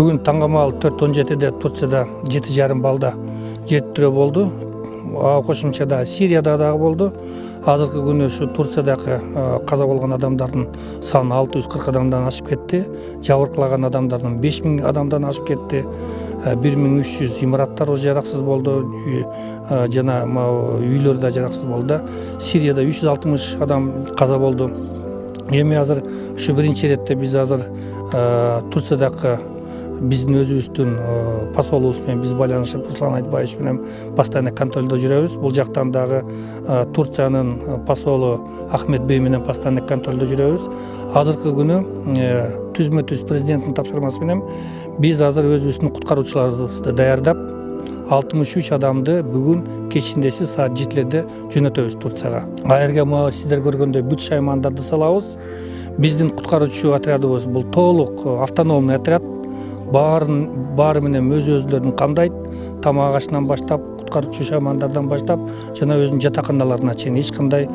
Бүгін таңғамал 4:17-де Турцияда 7,5 балда жер титирөө болду. Кошумчада Сирияда дагы болду. Азыркы күнү ушу Турциядагы каза болгон адамдардын саны 640 адамдан ашып кетти. Жабыркалаган адамдардын 5000 адамдан ашып кетти. 1300 имараттар жараксыз болду. Жана үйлөр да жараксыз болду. Сирияда 360 адам каза болду. Эми азыр ушу биринчи иретте биз азыр Турциядагы биздин өзүбүздүн посолубуз менен биз байланышып, Руслан Айтбаевич менен постоянно контролдо жүрөбүз. Бул жактан дагы Турциянын посолу Ахмет Бей менен постоянно контролдо жүрөбүз. Азыркы күнү түзмө-түз президенттин тапшырмасы менен биз азыр өзүбүздүн куткаруучуларыбызды даярдап 63 адамды бүгүн кечиндеси саат 7-лерде жөнөтөбүз Турцияга. Эгерге сиздер көргөндөй бүт шаймандарды салабыз. Биздин куткаруучу отрядыбыз бул толук автономный отряд. Баары менен өзүлөрүн камдайт. Тамак ашынан баштап, куткаруучу шаймандардан баштап, жана өзүнүн жатаканаларына чейин эч кандай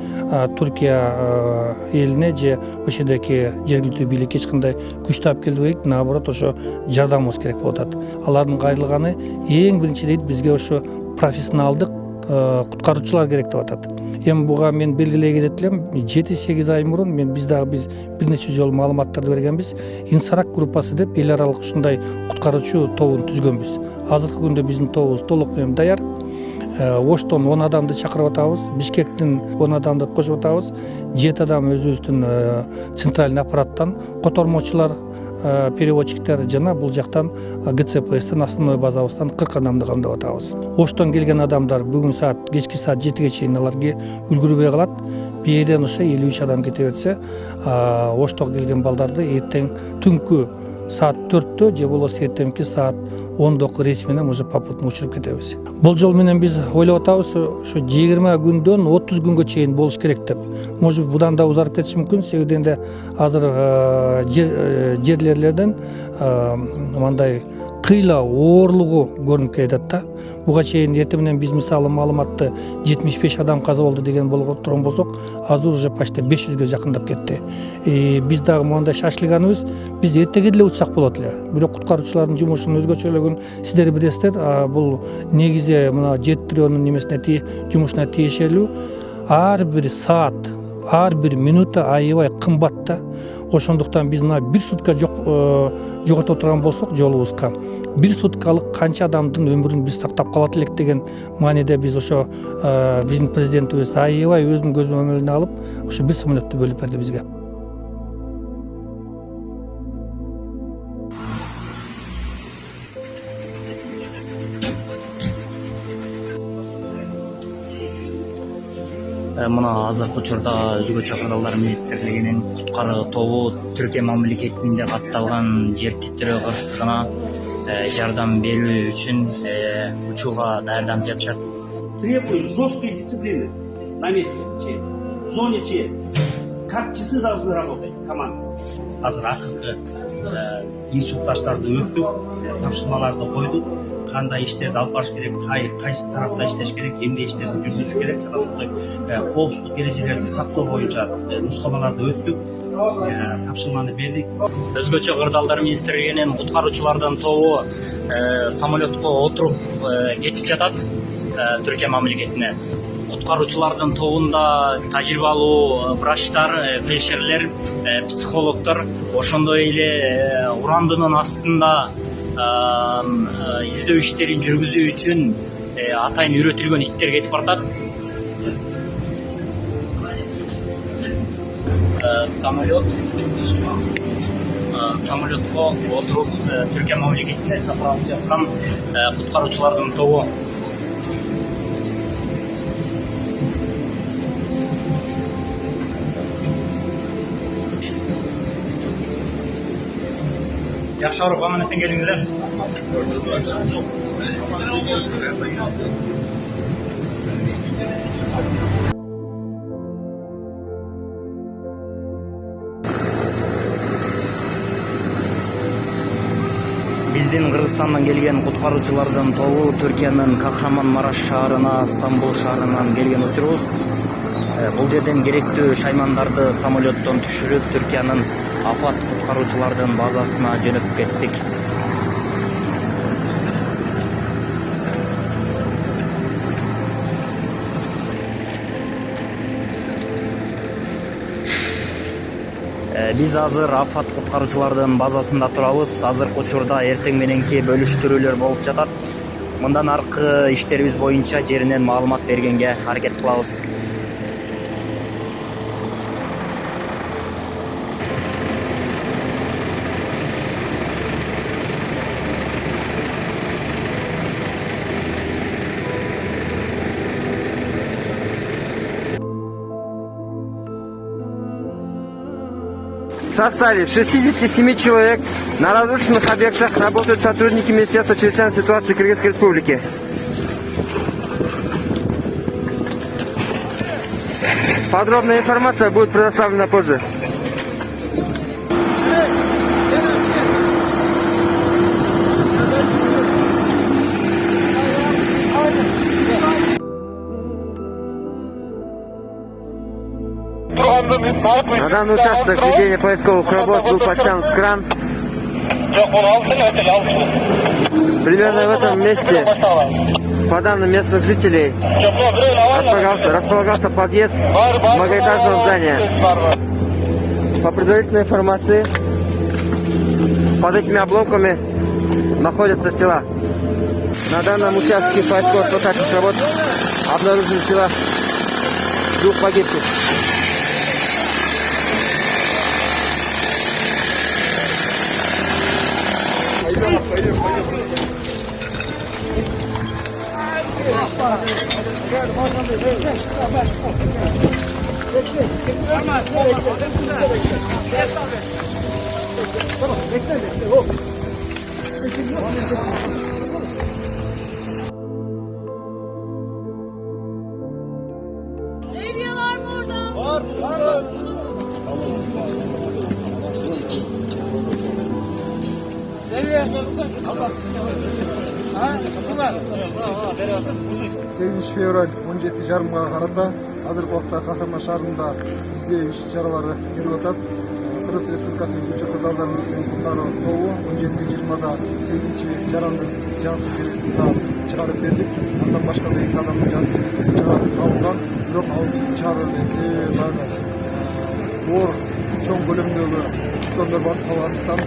Туркия элине же ошодоки жергиликтүү бийлик эч кандай күч таап келбейт. Наоборот, ошо жардамыбыз керек болуп атат. Алардын кайрылганы эң биринчи дейт бизге ошо профессионалдык куткаруучулар керек деп атат. Эми буга мен белгилей кетет элем, 7-8 ай мурун биз бир нече жолу маалыматтарды бергенбиз. Инсарак группасы деп эл аралык ушундай куткаруучу тобун түзгөнбүз. Азыркы күндө биздин тобубуз толук менен даяр. Оштон 10 адамды чакырып атабыз, Бишкектен 10 адамды кошуп атабыз, 7 адам өзүбүздүн центральный аппараттан, котормочулар, переводчиктер жана бул жактан ГЦПСтин основной базабыздан 40 адамды камдап атабыз. Оштон келген адамдар бүгүн кечки саат 7-ге чейин аларга үлгүрбөй калат. Бийден ошо 53 адам кете берсе, Оштого келген балдарды эртең түнкү саат 4-тө же болбосо эртеңки саат 10-догу рейс менен уже попутно учуруп кетебиз. Бул жол менен биз ойлоп атабыз, ошо 20 күндөн 30 күнгө чейин болуш керек деп. Может, будан да узарып кетиши мүмкүн, себебинде азыр жерлерлерден мындай кыйла оорлугу көрүнүп келет да. Буга чейин эртең менен биз мисалы маалыматты 75 адам каза болду деген болуп турган болсок, азыр уже почти 500ге жакындап кетти. Биз дагы мындай шашылганыбыз, биз эртеге деле учсак болот эле. Бирок куткаруучулардын жумушун өзгөчөлөгөн сиздер билесиздер. Бул негизи мына жер тирөөнүн немесине жумушуна тиешелүү. Ар бир саат, ар бир минута аябай кымбат да. Ошондуктан биз мына бир сутка жогото турган болсок жолубузга, бир суткалык канча адамдын өмүрүн биз сактап калат элек деген мааниде биз ошо биздин президентибиз аябай өзүнүн көзөмөлүнө алып, ошо бир самолетту бөлүп берди бизге. Мына азыркы учурда Өзгөчө кырдаалдар министрлигинин куткаруу тобу Түркия мамлекетинде катталган жер титирөө кырсыгына жардам берүү үчүн учууга даярданып жатышат. Требую жесткой дисциплины на месте, в зоне Ч. Как часы должны работать команда. Азыр акыркы инструктаждарды өттүк, тапшырмаларды койдук. Кандай иштерди алып барыш керек, кайсы тарапта иштеш керек, эмне иштерди жүргүзүш керек, жана ушундай коопсуздук эрежелерди сактоо боюнча нускамаларды өттүк, тапшырманы бердик. Өзгөчө кырдаалдар министрлигинин куткаруучулардын тобу самолетко отуруп кетип жатат Түркия мамлекетине. Куткаруучулардын тобунда тажрыйбалуу врачтар, фельдшерлер, психологдор, ошондой эле урандынын астында издөө иштерин жүргүзүү үчүн атайын үйрөтүлгөн иттер кетип баратат. Самолетко отуруп Түркия мамлекетине сапар алып жаткан куткаруучулардын тобу. Жакшы ауруп аман эсен келиңиздер. Биздин Кыргызстандан келген куткаруучулардын тобу Түркиянын Кахраманмараш шаарына, Стамбул шаарынан келген учурубуз. Бул жерден керектүү шаймандарды самолеттон түшүрүп Түркиянын афат куткаруучулардын базасына жөнөп кеттик. Биз азыр Афат куткаруучулардын базасында турабыз. Азыркы учурда эртең мененки бөлүштүрүүлөр болуп жатат. Мындан аркы иштерибиз боюнча жеринен маалымат бергенге аракет кылабыз. В составе 67 человек на разрушенных объектах работают сотрудники Министерства чрезвычайной ситуации Кыргызской Республики. Подробная информация будет предоставлена позже. На данный участок ведения поисковых работ был подтянут кран. Примерно в этом месте, по данным местных жителей, располагался подъезд многоэтажного здания. По предварительной информации, под этими обломками находятся тела. На данном участке поисково-спасательных работ обнаружены тела двух погибших. Levye var mı orada? Var. Сегизинчи февраль 17:30 карата азыркы убакта Кахраман шаарында издөө иш чаралары жүрүп атат. Кыргыз Республикасынын өзгөчө кырдаалдар милициясынын куткаруу тобу 17:20 8-чи жарандын жансыз денесин чыгарып бердик. Андан башка да 2 адамдын жансыз денеси чыгарып алынган. Бирок ал чыгарылган себеби оор чоң көлөмдөгү тондор басып калгандыктан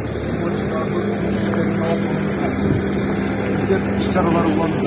иш чаралары уланды.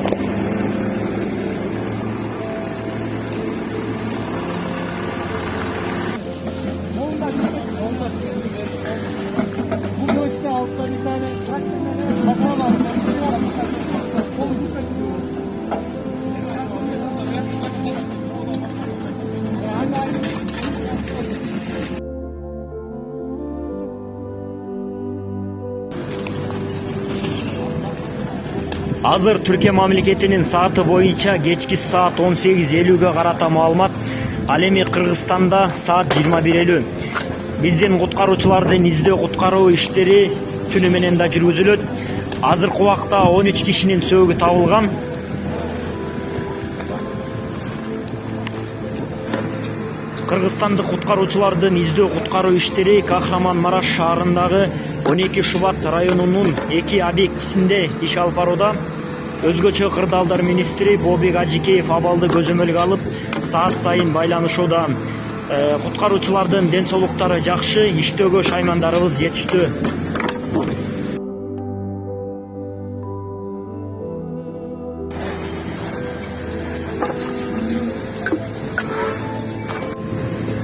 Азыр Түркия мамлекетинин сааты боюнча кечки саат 18:50 карата маалымат. Ал эми Кыргызстанда саат 21:50. Биздин куткаруучулардын издөө куткаруу иштери түнү менен да жүргүзүлөт. Азыркы убакта 13 кишинин сөөгү табылган. Кыргызстандык куткаруучулардын издөө куткаруу иштери Кахраман-Мараш шаарындагы 12 Шубат районунун 2 объектисинде иш алып барууда. Өзгөчө кырдаалдар министри Бобек Ажикеев абалды көзөмөлгө алып, саат сайын байланышууда. Куткаруучулардын ден соолуктары жакшы, иштөөгө шаймандарыбыз жетиштүү.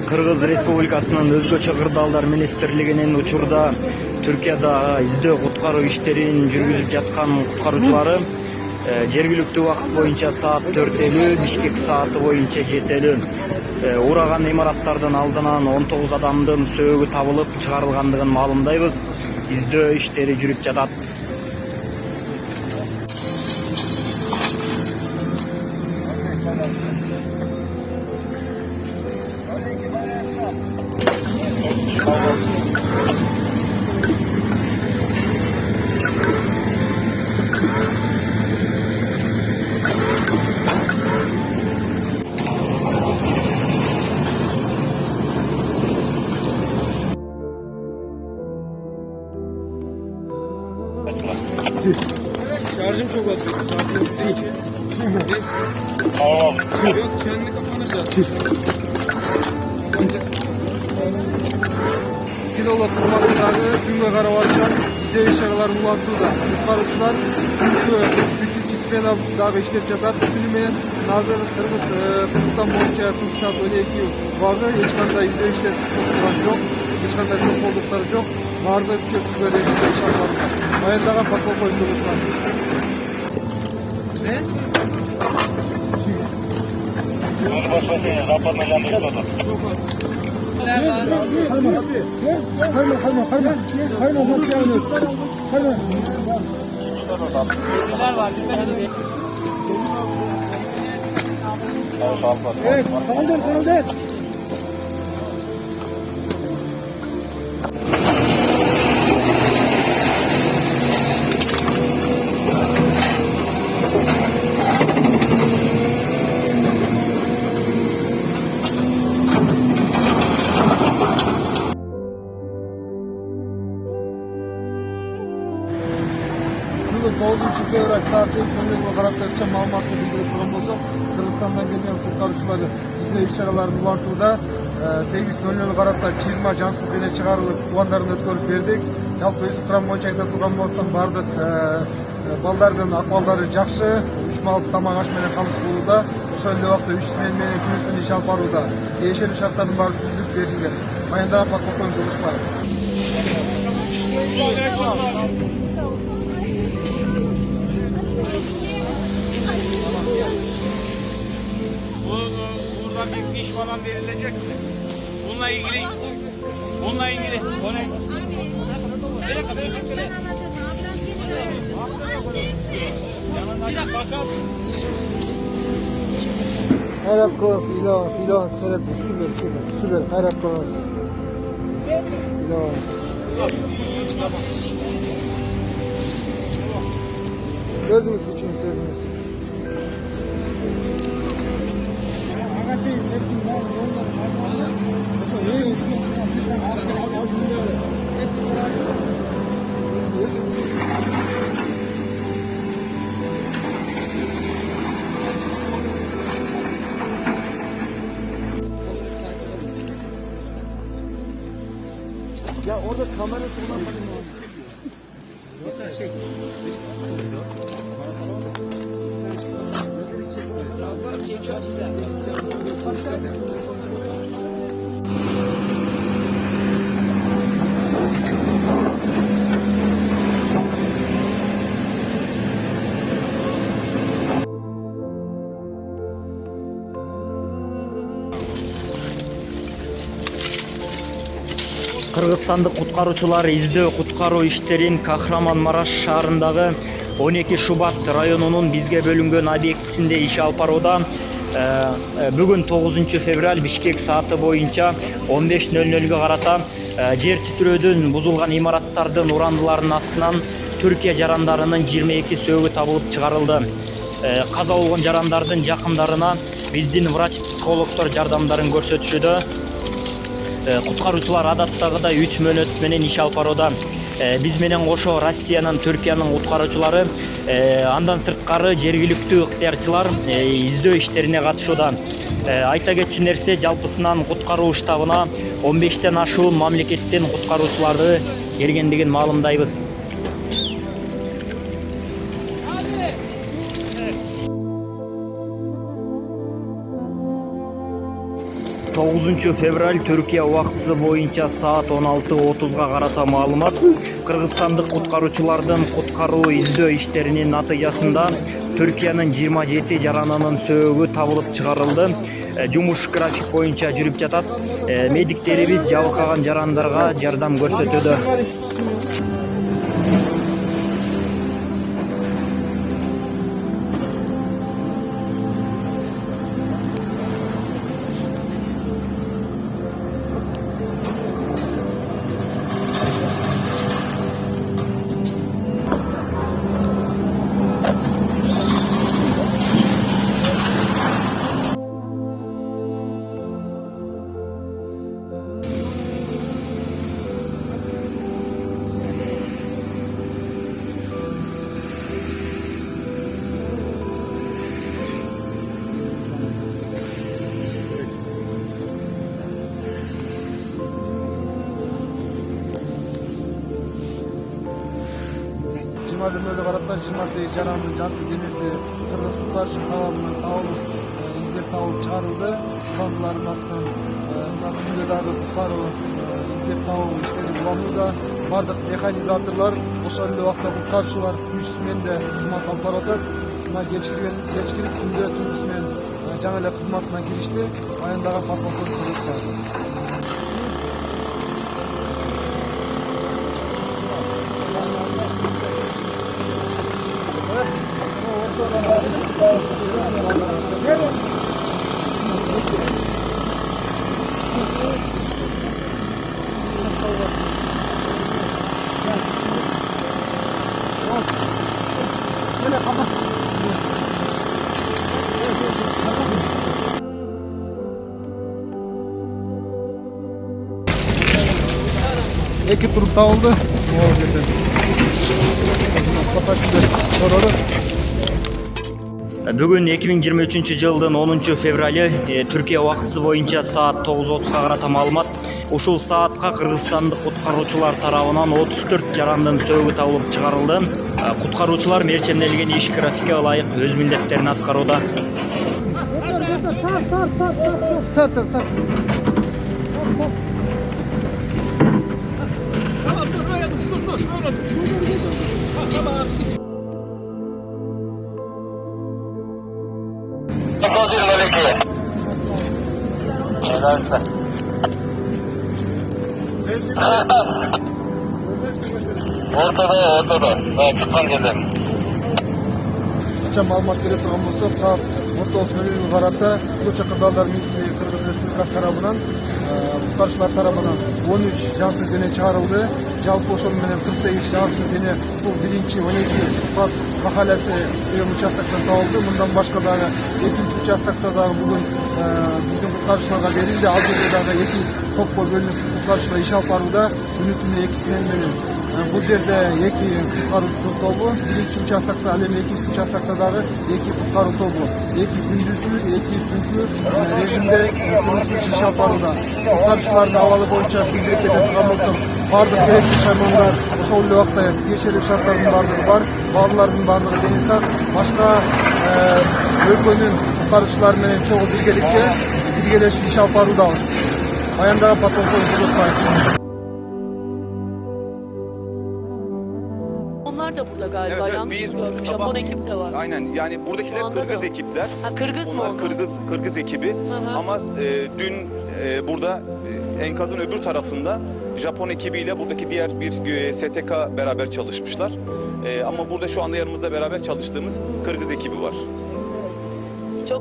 Кыргыз Республикасынын өзгөчө кырдаалдар министрлигинин учурда Түркияда издөө куткаруу иштерин жүргүзүп жаткан куткаруучулары жергиликтүү убакыт боюнча саат 4:50, Бишкек сааты боюнча 7:50 ураган имараттардын алдынан 19 адамдын сөөгү табылып чыгарылгандыгын маалымдайбыз. Издөө иштери жүрүп жатат. Şarjım çok atıyor. Şarjım değil. Tamam. Yok kendi kafana şarj. Melolo kızmatındagı күнгө карап аткан издөө иш-чараларын улантууда. Куткаруучулар түнкү 3-чү сменадагы иштеп жатат. Түнү менен азыр Кыргызстан боюнча түнкү саат 12 барды. Эч кандай издөө иштери токтогон жок. Эч кандай тосмолдуктар жок. Барды күчөтүүгө режимде иш алып барылды. Баяндаган подполковник Жолушман. Бүгін 9 февраль saat 8:00 қараттарынша маалыматты білдіріп тұрған болсақ, Қырғызстаннан келген құтқарушылар издөө иш-чараларын улантууда. 8:00 қаратта 20 жансыз дене чыгарылып, тугандарын өткөрүп бердик. Жалпы өзү курам боюнча айта турган болсам, бардык балдардын акыбалдары жакшы, 3 маал тамак аш менен камсыз болууда. Ошол эле убакта 3 смен менен күнү-түн иш алып барууда. Тиешелүү шарттардын баары түзүлүп берилген. Баяндаган подполковник Жолушман. Buradan bir iş falan verilecek mi? Bununla ilgili Hayrat kılası, ilavası, hayrat süper, hayrat kılası. İlavası. Gözünüz için sözünüz. Ya orada kamerası olan mesela şey Кыргызстандык куткаруучулар издөө куткаруу иштерин Кахраман-Мараш шаарындагы 12 Шубат районунун бизге бөлүнгөн объектисинде иш алып барууда. Бүгүн 9 февраль Бишкек сааты боюнча 15:00 карата жер титирөөдөн бузулган имараттардын урандыларынын астынан Түркия жарандарынын 22 сөөгү табылып чыгарылды. Каза болгон жарандардын жакындарына биздин врач-психологдор жардамдарын көрсөтүшүүдө. Куткаруучулар адаттагыдай 3 мөөнөт менен иш алып барууда. Биз менен кошо Россиянын, Түркиянын куткаруучулары, андан сырткары жергиликтүү ыктыярчылар издөө иштерине катышууда. Айта кетчү нерсе, жалпысынан куткаруу штабына 15тен ашуун мамлекеттен куткаруучуларды келгендигин маалымдайбыз. 9 февраль Түркия убактысы боюнча саат 16:30 карата маалымат. Кыргызстандык куткаруучулардын куткаруу издөө иштеринин натыйжасында Түркиянын 27 жаранынын сөөгү табылып чыгарылды. Жумуш график боюнча жүрүп жатат. Медиктерибиз жабыркаган жарандарга жардам көрсөтүүдө. Bölümleri karata 28 jarandын жансыз денеси Кыргыз куткарыш тарабынан табылып, издеп табылып чыгарылды. Уландылардын астынан түндө дагы куткаруу издеп табуу иштери уланууда. Бардык механизаторлор ошол эле убакта куткаруучулар күч менен кызмат алып барып атат. Мына кечкирип түндө түндүз менен жаңы эле кызматына киришти. Аянтаган подполковник. Эки туруп табылды. Могул жерден. Бүгүн 2023 жылдын 10 февралы Түркия убактысы боюнча саат 9:30 карата маалымат. Ушул саатка кыргызстандык куткаруучулар тарабынан 34 жарандын сөөгү табылып чыгарылды. Куткаруучулар мерченделген иш графикке ылайык өз милдеттерин аткарууда. Ortada. Ben tutmam geldim. Качан маалымат бере турган болсок, саат 9:00 карата Көчө кырдаалдар министрлиги Кыргыз Республикасы тарабынан куткаруучулар тарабынан 13 жансыз дене чыгарылды. Жалпы ошол менен 48 жансыз дене ушул 1-12 Супат махалласы участоктон табылды. Мындан башка дагы 2-нчи участокто дагы бүгүн биздин куткаруучуларга берилди. Ал жерде дагы 2 топко бөлүнүп куткаруучулар иш алып барууда. Күнү-түнү 2 смене менен. Бул жерде 2 куткаруу тобу, 1-нчи участокто, ал эми 2-нчи участокто дагы 2 куткаруу тобу, 2 күндүзгү, 2 түнкү режимде курулуш иш алып барууда. Куткаруучулардын абалы боюнча билдирип кете турган болсок, бардык керектүү шаймандар ошол эле убакта тиешелүү шарттардын бардыгы бар, балдардын бардыгы дени сак, башка өлкөнүн куткаруучулары менен чогуу биргелешип иш алып баруудабыз. Баяндаган подполковник Жолдошбаев. Onlar da burada galiba. Evet, Yanlış bir mı? sabah- Japon ekip de var. Aynen yani buradakiler Şu anda Kırgız da. ekipler. Ha, Kırgız mı Onlar onlar? Kırgız ekibi. hı. Ama dün burada enkazın öbür tarafında Japon ekibiyle buradaki diğer bir STK beraber çalışmışlar. Ama burada şu anda yanımızda beraber çalıştığımız Kırgız ekibi var.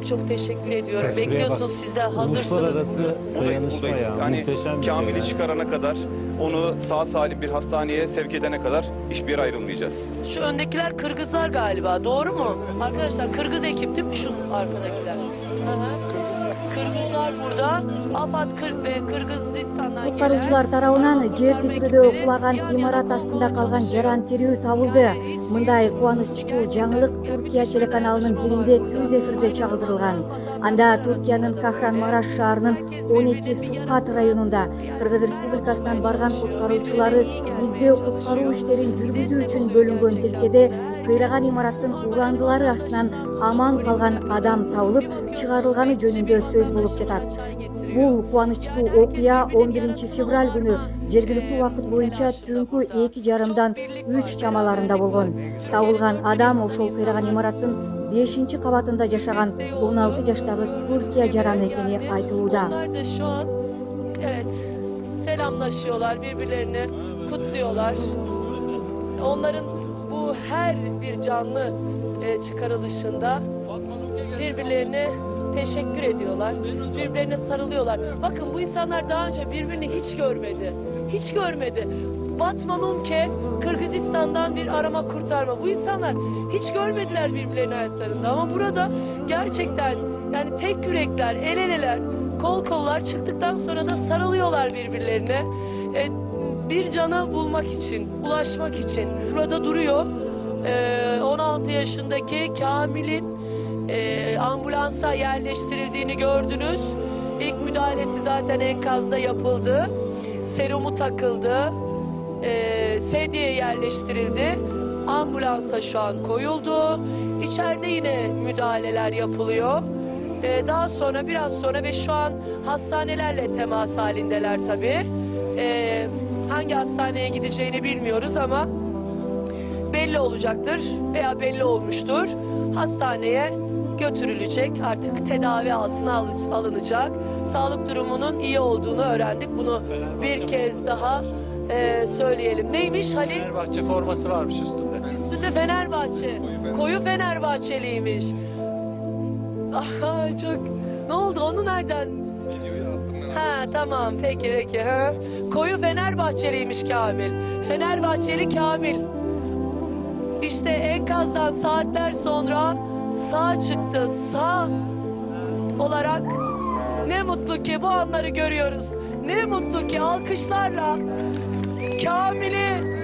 Çok teşekkür ediyorum. Ya şuraya Bekliyorsunuz sizler hazırsınız. Uluslararası dayanışma Buradayız. ya. Yani Muhteşem bir şey Kamil'i ya. çıkarana kadar, onu sağ salim bir hastaneye sevk edene kadar hiçbir yere ayrılmayacağız. Şu öndekiler Kırgızlar galiba. Doğru mu? Arkadaşlar Kırgız ekip değil mi şu arkadakiler? Hı hı. Kırgızlar burada. AFAD Kırgızistan'dan Куткаруучулар тарабынан жер титирөөдө кулаган имарат астында калган жаран тирүү табылды. Мындай кубанычтуу жаңылык Туркия телеканалынын биринде түз эфирде чагылдырылган. Анда Туркиянын Кахранмараш шаарынын 12 Сукат районунда Кыргыз Республикасынан барган куткаруучулары издөө куткаруу иштерин жүргүзүү үчүн бөлүнгөн тилкеде кыйраган имараттын уландылары астынан аман калган адам табылып чыгарылганы жөнүндө сөз болуп жатат. Бул кубанычтуу окуя 11 февраль күнү жергиликтүү убакыт боюнча түнкү 2:30 3 чамаларында болгон. Табылган адам ошол кыйраган имараттын 5-кабатында жашаган 16 жаштагы Туркия жараны экени айтылууда. Onlar da şu an evet selamlaşıyorlar, birbirlerini kutluyorlar. Onların bu her bir canlı çıkarılışında birbirlerine teşekkür ediyorlar. Birbirlerine sarılıyorlar. Bakın bu insanlar daha önce birbirini hiç görmedi. Hiç görmedi. Batman Umke, Kırgızistan'dan bir arama kurtarma. Bu insanlar hiç görmediler birbirlerinin hayatlarında. Ama burada gerçekten yani tek yürekler, el eleler, kol kollar çıktıktan sonra da sarılıyorlar birbirlerine. Bir cana bulmak için, ulaşmak için. Burada duruyor. 16 yaşındaki Kamil'in ambulansa yerleştirildiğini gördünüz. İlk müdahalesi zaten enkazda yapıldı. Serumu takıldı. Sedyeye yerleştirildi. ambulansa şu an koyuldu. İçeride yine müdahaleler yapılıyor. Daha sonra biraz sonra ve şu an hastanelerle temas halindeler tabii. Hangi hastaneye gideceğini bilmiyoruz ama belli olacaktır veya belli olmuştur. Hastaneye götürülecek, artık tedavi altına alınacak. Sağlık durumunun iyi olduğunu öğrendik. Bunu bir kez daha söyleyelim. Neymiş Halil? Fenerbahçe forması varmış üstünde. Üstünde Fenerbahçe. Koyu Fenerbahçeliymiş. Aha, çok... Ne oldu? Onu nereden? Ha tamam, peki. Ha. Koyu Fenerbahçeliymiş Kamil. Fenerbahçeli Kamil. İşte enkazdan saatler sonra sağ çıktı. Sağ olarak ne mutlu ki bu anları görüyoruz. Ne mutlu ki alkışlarla Kamil'i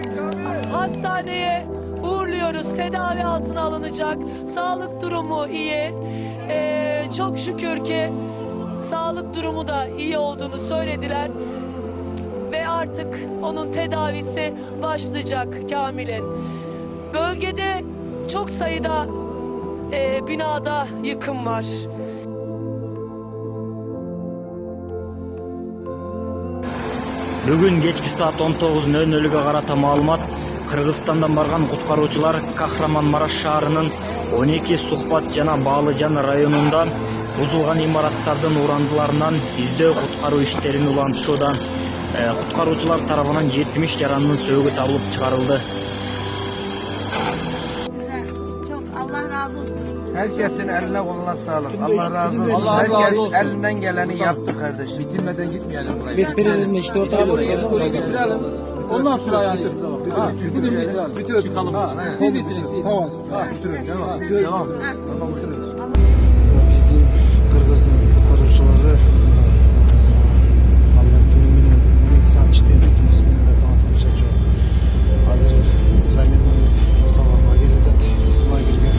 hastaneye uğurluyoruz. Tedavi altına alınacak. Sağlık durumu iyi. Çok şükür ki sağlık durumu da iyi olduğunu söylediler. Ve artık onun tedavisi başlayacak Kamil'in. Bölgede çok sayıda binada yıkım var. Бүгін кечки saat 19:00-га карата маалымат Кыргызстандан барган куткаруучулар Кахраманмараш шаарынын 12 Сухбат жана Баалыжан районунда бузулган имараттардын урандыларынан издөө куткаруу иштерин улантышууда. Куткаруучулар тарабынан 70 жарандын сөөгү табылып чыгарылды. Çok Allah razı olsun. Herkesin eline koluna sağlık. Allah razı olsun. Allah razı Herkes olsun. elinden geleni yaptı kardeşim. Bitirmeden gitmeyelim buraya. Biz birimizin işte oturuyoruz. Burayı bitirelim. Ondan sonra yani. Bugün bitirelim. Çıkalım. Siz bitirin. Tamam. Bitirin. Tamam. Біздің Қырғыздың құтқарушылары алар түнү менен 12 саат иштеди, түнүсү менен да таң атканча жок. Азыр заменный жасалганга келатат лагерге.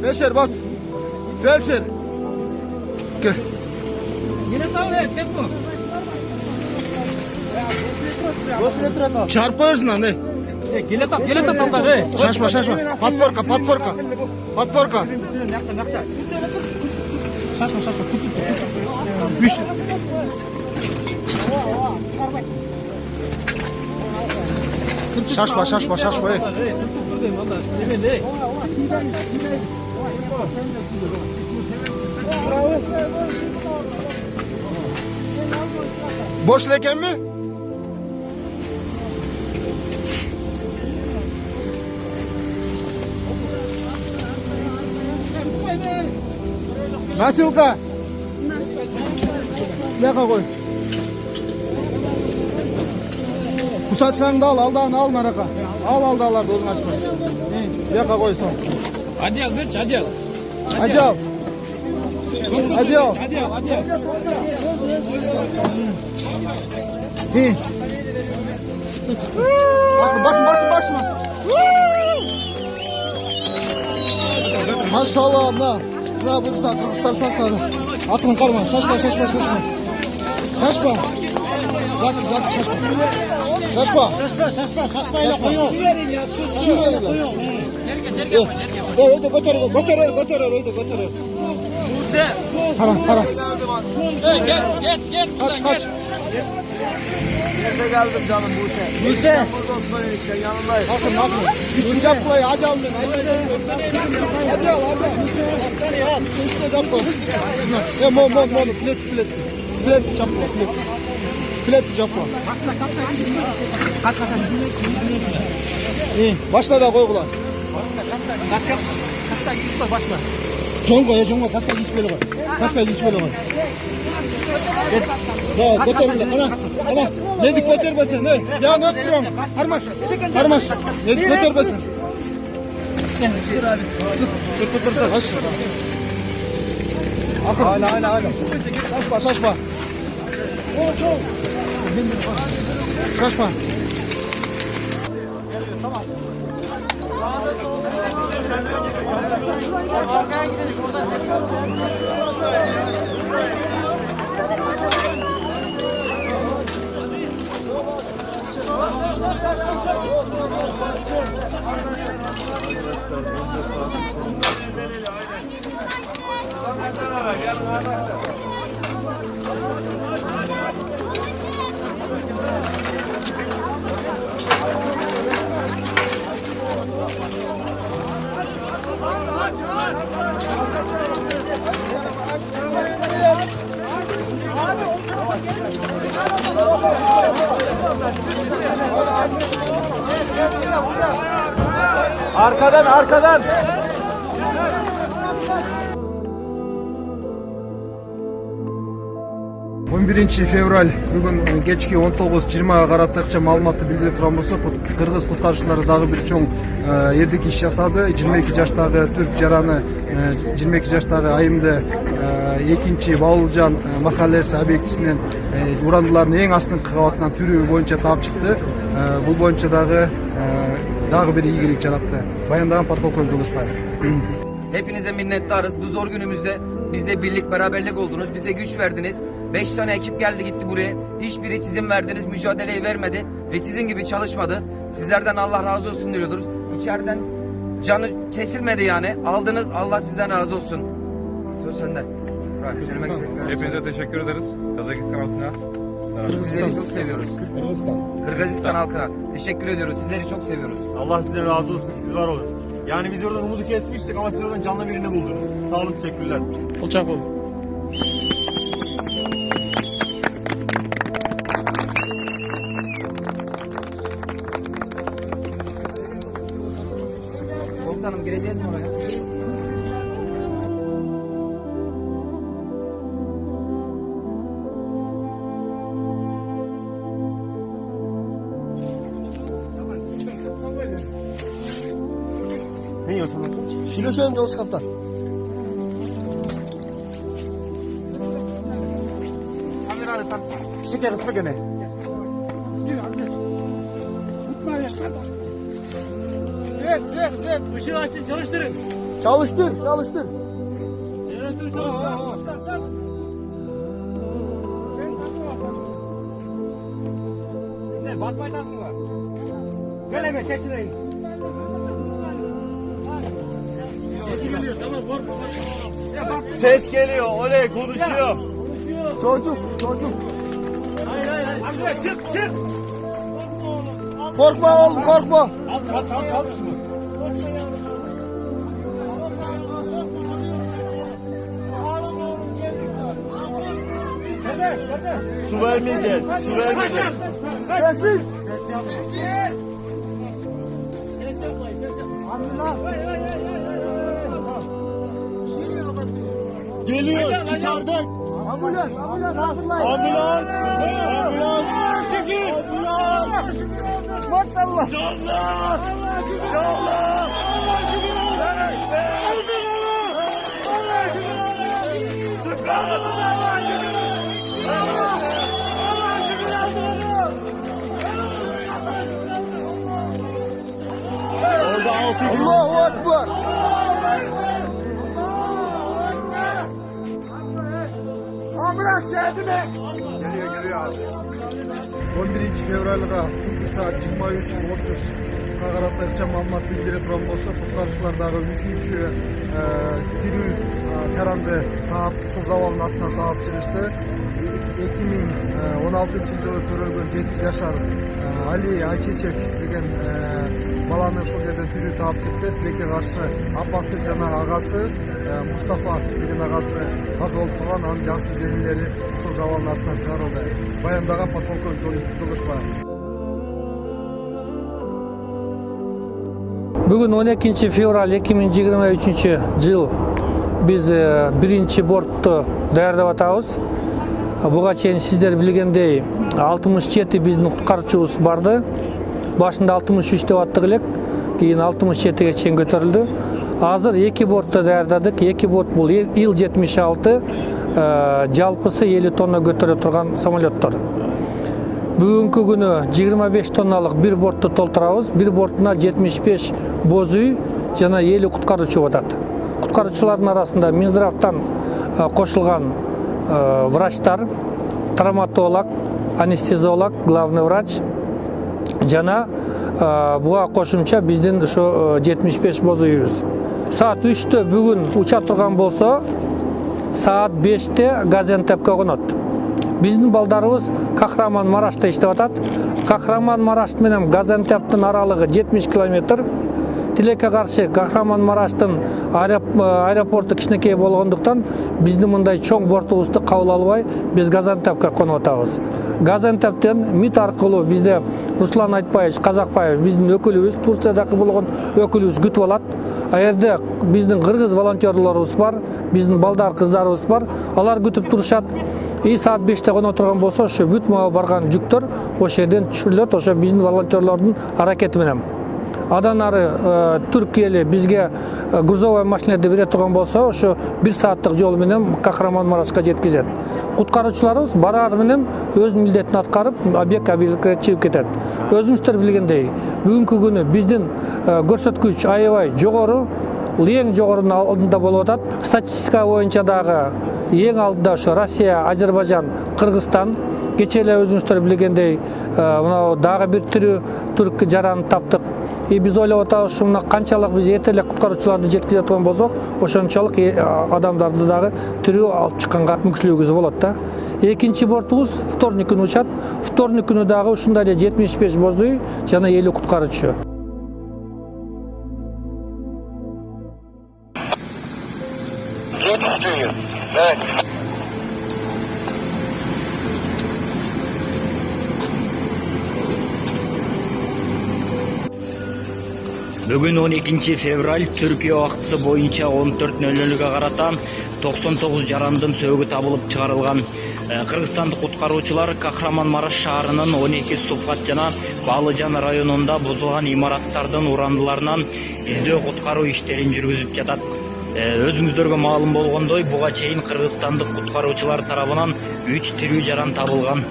Felşer bas. Felşer. Gel. Çarp koyuyorsun lan ne? Gelin tam da. Şaşma. Подпорка. Üst. Şaşma. Boş leken mi? Nasılka? Ne koy? Kusaçkanı da al, aldağını al maraka. Al aldağlar da özün açma. Yaka koy son. Hadi al. Hadi al. İyi. Bakın başıma. Maşallah abla. Ne bulursa Kırgızstan sakladı. Aklın karma. Şaşma. Zaki şaşma. Su verin ya. Götürür. Buse. Para. Gel. Kaç. Buse geldim canım Buse. Buse. Osman enişte yanındayız. Bakın. Üstün caplayı hadi al. Hadi al. Üstüne capla. Ya mom. Plet capla. Plet capla. Kaç. İyi. Başla da koy ulan. Kaçta gitsin başla. Jongo. Kaska gispeli koy. Ya götür bile. Ana. Nedik götürmesin. Ne? Ya ne duruyorsun? Harmaş. Nedik götürmesin. Dur. Aynen. Şaşma. Şaşma. Arkadan. 11 fevral бүгін кечки 19:20 каратакча маалыматты билдирип турган болсок, кыргыз куткаруучулары дагы бир чоң эрдик иш жасады. 22 жаштагы түрк жараны 22 жаштагы айымды 2 Баулжан махаллеси объектисинен урандылардын эң астыңкы кабатынан түрүү боюнча таап чыкты. Бул боюнча дагы bir ийгилик жаратты. Баяндаган подполковник Жолошбаев. Hepinize minnettarız. Bu zor günümüzde bizle birlik beraberlik oldunuz. Bize güç verdiniz. 5 tane ekip geldi gitti buraya. Hiçbiri sizin verdiğiniz mücadeleyi vermedi. Ve sizin gibi çalışmadı. Sizlerden Allah razı olsun diyoruz. İçeriden canı kesilmedi yani. Aldınız, Allah sizden razı olsun. Söz sende. Hepinize teşekkür ederiz. Kazakistan halkına. Sizleri çok seviyoruz. Kırgızistan halkına. Teşekkür ediyoruz. Sizleri çok seviyoruz. Allah sizden razı olsun. Siz var olun. Yani biz oradan umudu kesmiştik ama siz oradan canlı birini buldunuz. Sağ olun, teşekkürler. Uçak oldu. Komutanım gireceğiz mi oraya? Ne yiyorsun? Şiloşoyum Yolcu Kaptan. Şeker ısma gene. Svet. Işığı açın, çalıştırın. Çalıştır. Jeneratörü çalıştır. Ne, batmaytasın var. Gel eve, çeçineyin. Sesi geliyor, tamam, korkma. Ses geliyor, oley konuşuyor. Çocuk. Hayır. Hadi çık. Korkma oğlum, korkma. Al şunu. Su vermeyeceğiz. Sessiz. Geliyor, çıkardık. Ambulans hazırlayın. Ambulans. Maşallah. Canlar. Allahu Ekber. Ambulans geldi mi? Geliyor abi. 11 fevralga saat 23:30 Kagaratlarca malumat bildirip turan bolsa, kutkarışlardagı 3-cü tирүү жаранды таап, ушул завалдын астынан таап чыгышты. 2016-жылы төрөлгөн 7 жашар Али Айчечек деген баланы ушул жерден тирүү таап чыкты. Тилекке каршы апасы жана агасы Мустафа деген агасы каза болуп калган, анын жансыз денелери ушул завалдын астынан чыгарылды. Баяндаган подполковник Жолошбаев. Бүгін 12 февраль 2023 жыл біз бірінші бортты даярдап атабыз. Буга чейин сиздер билгендей 67 биздин куткаруучубуз барды. Башында 63 деп аттык элек, кийин 67ге чейин көтөрүлдү. Азыр 2 бортты даярдадык. 2 борт бул Ил-76, жалпысы 50 тонна көтөрө турган самолеттор. Бүгүнкү күнү 25 тонналык бир бортты толтурабыз. Бир бортуна 75 боз үй жана 50 куткаруучу атат. Куткаруучулардын арасында Минздравтан кошулган врачтар, травматолог, анестезиолог, главный врач жана буга кошумча биздин ошо 75 боз үйүбүз. Саат 3-тө бүгүн уча турган болсо, саат 5-те Газиантепке конот. Биздин балдарыбыз Кахраман-Марашта иштеп атат. Кахраман-Мараш менен Газиантептин аралыгы 70 километр. Тилекке каршы Кахраман-Мараштын аэропорту кичинекей болгондуктан биздин мындай чоң бортубузду кабыл албай, биз Газиантепке конуп атабыз. Газиантептен МИД аркылуу бизде Руслан Айтбаевич Казакбаев биздин өкүлүбүз, Турциядагы болгон өкүлүбүз күтүп алат. А жерде биздин кыргыз волонтерлорубуз бар, биздин балдар кыздарыбыз бар. Алар күтүп турушат. Саат 5-те конуп турган болсо, ошо бүт мага барган жүктөр ошол жерден түшүрүлөт, ошо биздин волонтерлордун аракети менен. Адан ары Түркия эле бизге грузовой машинада бере турган болсо, ошо 1 сааттык жол менен Кахраман-Марашка жеткизет. Куткаруучуларыбыз барар менен өзүнүн милдетин аткарып, объектке чыгып кетет. Өзүңүздөр билгендей, бүгүнкү күнү биздин көрсөткүч аябай жогору, эң жогорунун алдында болуп атат. Статистика боюнча дагы эң алдыда ошо Россия, Азербайжан, Кыргызстан. Кечээ эле өзүңүздөр билгендей, мына дагы бир тирүү түрк жараны таптык. Биз ойлоп атабыз, ушуна канчалык биз эртелек куткаруучуларды жеткизе турган болсок, ошончолук адамдарды дагы тирүү алып чыкканга мүмкүнчүлүгүбүз болот да. Экинчи бортубуз вторник күнү учат. Вторник күнү дагы ушундай эле 75 боз үй жана 50 куткаруучу. Бүгін 12 февраль Түркия вакытысы боюнча 14:00 карата 99 жарандын сөөгү табылып чыгарылган. Кыргызстандык куткаруучулар Кахраман-Мараш шаарынын 12 Супхат жана Балыжан районунда бузулган имараттардын урандыларынан издөө куткаруу иштерин жүргүзүп жатат. Өзүңүздөргө маалым болгондой, буга чейин кыргызстандык куткаруучулар тарабынан 3 тирүү жаран табылган.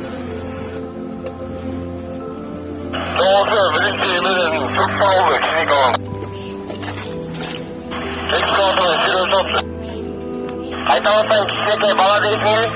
Айтаматсан кичинекей бала дейсиңиз?